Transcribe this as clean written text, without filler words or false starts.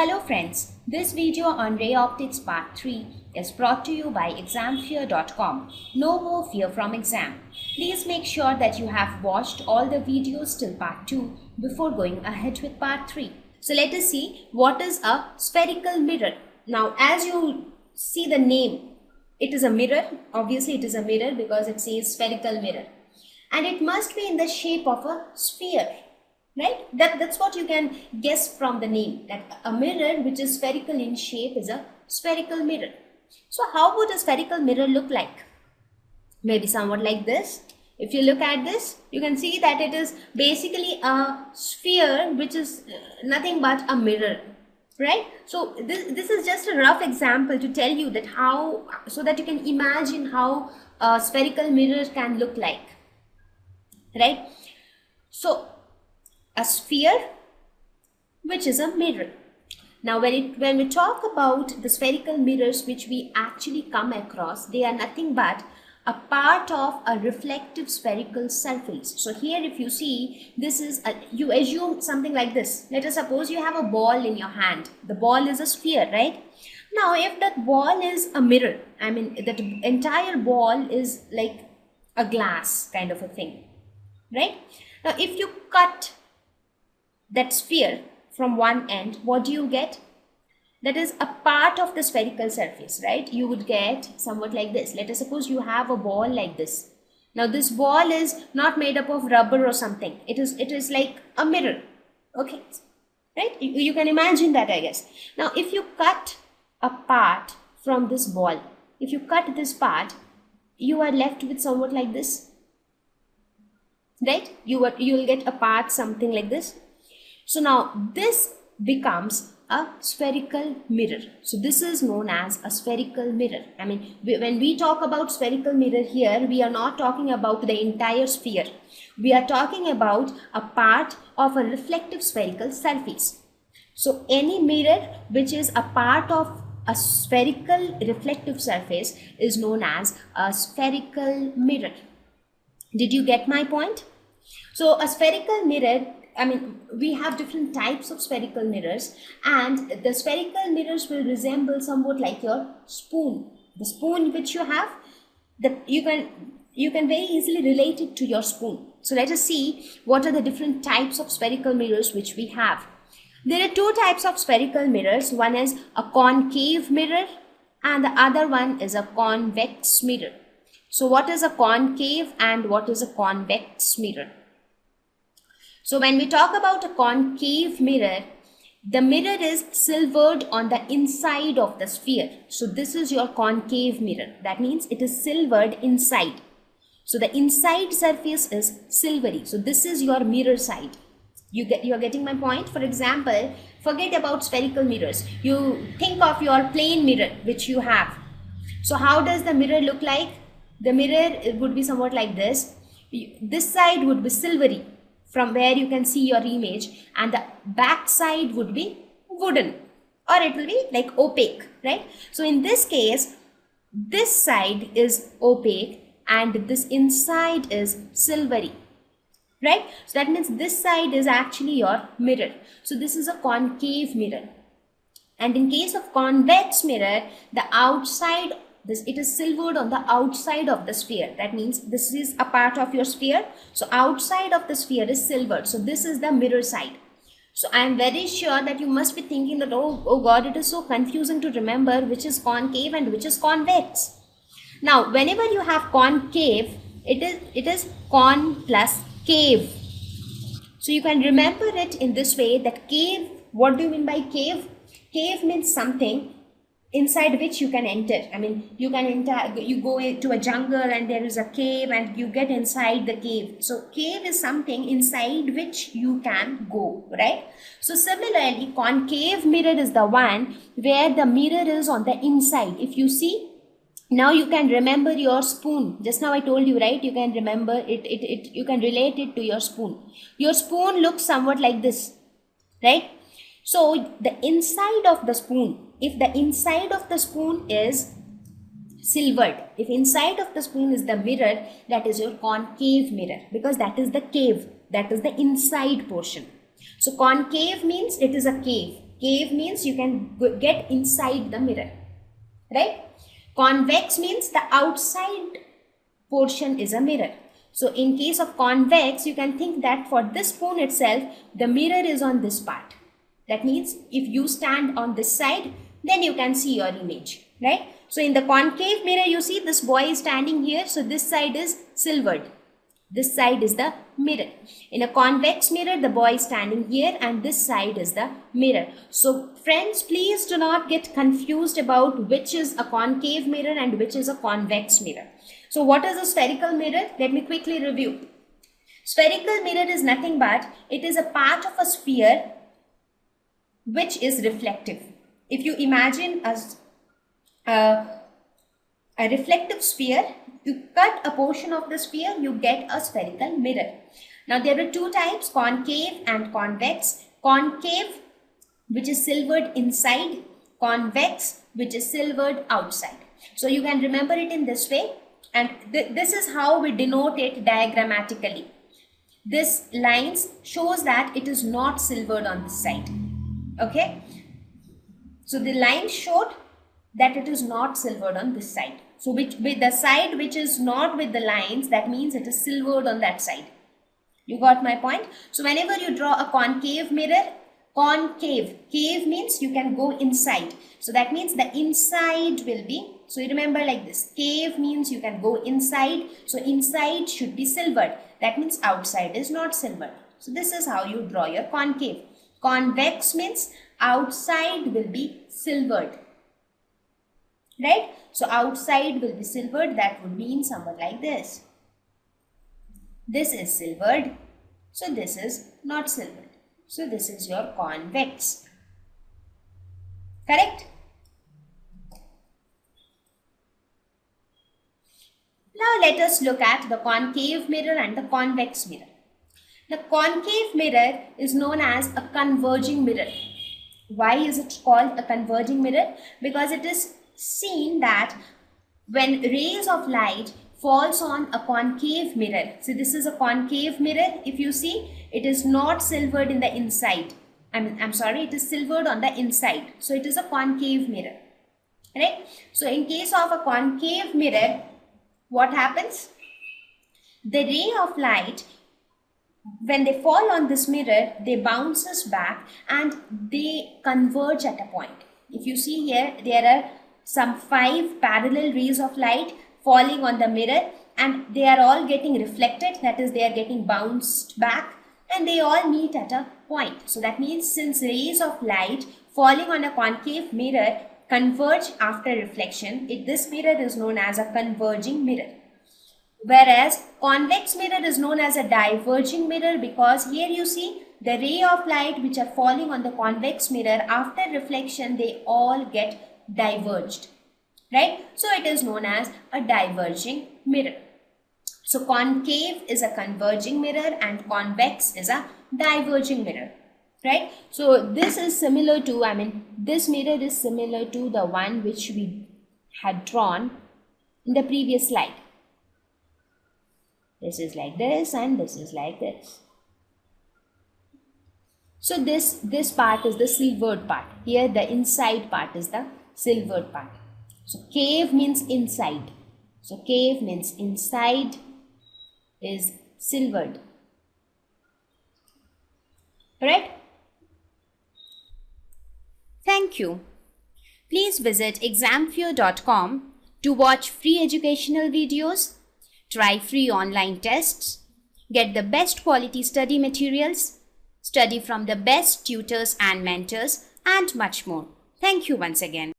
Hello friends, this video on Ray Optics Part 3 is brought to you by examfear.com. No more fear from exam. Please make sure that you have watched all the videos till Part 2 before going ahead with Part 3. So let us see what is a spherical mirror. Now as you see the name, it is a mirror. Obviously it is a mirror because it says spherical mirror. And it must be in the shape of a sphere. Right? That's what you can guess from the name, that a mirror which is spherical in shape is a spherical mirror. So how would a spherical mirror look like? Maybe somewhat like this. If you look at this, you can see that it is basically a sphere which is nothing but a mirror. Right? So this is just a rough example to tell you that how, so that you can imagine how a spherical mirror can look like. Right? So a sphere which is a mirror. Now when we talk about the spherical mirrors which we actually come across, they are nothing but a part of a reflective spherical surface. So here if you see, this is you assume something like this. Let us suppose you have a ball in your hand. The ball is a sphere, right? Now if that ball is a mirror, I mean that entire ball is like a glass kind of a thing, right? Now if you cut that sphere from one end, what do you get? That is a part of the spherical surface, right? You would get somewhat like this. Let us suppose you have a ball like this. Now this ball is not made up of rubber or something. It is like a mirror. Okay, right? You can imagine that, I guess. Now if you cut a part from this ball, if you cut this part, you are left with somewhat like this, right? You will get a part something like this. So now this becomes a spherical mirror. So this is known as a spherical mirror. I mean, when we talk about spherical mirror here, we are not talking about the entire sphere. We are talking about a part of a reflective spherical surface. So any mirror which is a part of a spherical reflective surface is known as a spherical mirror. Did you get my point? So a spherical mirror, I mean, we have different types of spherical mirrors, and the spherical mirrors will resemble somewhat like your spoon. The spoon which you have, that you can very easily relate it to your spoon. So let us see what are the different types of spherical mirrors which we have. There are two types of spherical mirrors. One is a concave mirror and the other one is a convex mirror. So what is a concave and what is a convex mirror? So when we talk about a concave mirror, the mirror is silvered on the inside of the sphere. So this is your concave mirror. That means it is silvered inside. So the inside surface is silvery. So this is your mirror side. You are getting my point? For example, forget about spherical mirrors. You think of your plane mirror which you have. So how does the mirror look like? The mirror would be somewhat like this. This side would be silvery, from where you can see your image, and the back side would be wooden, or it will be like opaque, right? So in this case, this side is opaque and this inside is silvery, right? So that means this side is actually your mirror. So this is a concave mirror. And in case of convex mirror, the outside, it is silvered on the outside of the sphere. That means this is a part of your sphere. So outside of the sphere is silvered. So this is the mirror side. So I am very sure that you must be thinking that, oh God, it is so confusing to remember which is concave and which is convex. Now, whenever you have concave, it is con plus cave. So you can remember it in this way, that cave, what do you mean by cave? Cave means something inside which you can enter. I mean, you can enter, you go into a jungle and there is a cave and you get inside the cave. So cave is something inside which you can go, right? So similarly, concave mirror is the one where the mirror is on the inside. If you see, now you can remember your spoon. Just now I told you, right? You can remember it, you can relate it to your spoon. Your spoon looks somewhat like this, right? So the inside of the spoon, if the inside of the spoon is silvered, if inside of the spoon is the mirror, that is your concave mirror, because that is the cave, that is the inside portion. So concave means it is a cave. Cave means you can get inside the mirror, right? Convex means the outside portion is a mirror. So in case of convex, you can think that for this spoon itself, the mirror is on this part. That means if you stand on this side, then you can see your image, right? So in the concave mirror, you see this boy is standing here. So this side is silvered. This side is the mirror. In a convex mirror, the boy is standing here and this side is the mirror. So friends, please do not get confused about which is a concave mirror and which is a convex mirror. So what is a spherical mirror? Let me quickly review. Spherical mirror is nothing but it is a part of a sphere which is reflective. If you imagine a reflective sphere, you cut a portion of the sphere, you get a spherical mirror. Now there are two types, concave and convex. Concave, which is silvered inside, convex, which is silvered outside. So you can remember it in this way, and this is how we denote it diagrammatically. This lines shows that it is not silvered on this side. Okay, so the line showed that it is not silvered on this side. So with the side which is not with the lines, that means it is silvered on that side. You got my point? So whenever you draw a concave mirror, concave, cave means you can go inside. So that means the inside will be, so you remember like this, cave means you can go inside. So inside should be silvered. That means outside is not silvered. So this is how you draw your concave. Convex means outside will be silvered. Right? So outside will be silvered. That would mean somewhat like this. This is silvered. So this is not silvered. So this is your convex. Correct? Now let us look at the concave mirror and the convex mirror. The concave mirror is known as a converging mirror. Why is it called a converging mirror? Because it is seen that when rays of light falls on a concave mirror, so this is a concave mirror, if you see, it is not silvered in the inside. I'm sorry, it is silvered on the inside. So it is a concave mirror. Right? So in case of a concave mirror, what happens? The ray of light, when they fall on this mirror, they bounces back and they converge at a point. If you see here, there are some 5 parallel rays of light falling on the mirror and they are all getting reflected, that is they are getting bounced back and they all meet at a point. So that means since rays of light falling on a concave mirror converge after reflection, this mirror is known as a converging mirror. Whereas convex mirror is known as a diverging mirror because here you see the ray of light which are falling on the convex mirror after reflection, they all get diverged, right? So it is known as a diverging mirror. So concave is a converging mirror and convex is a diverging mirror, right? So this is similar to, this mirror is similar to the one which we had drawn in the previous slide. This is like this and this is like this. So this part is the silvered part. Here the inside part is the silvered part. So cave means inside. So cave means inside is silvered. Correct? Thank you. Please visit examfear.com to watch free educational videos, try free online tests, get the best quality study materials, study from the best tutors and mentors, and much more. Thank you once again.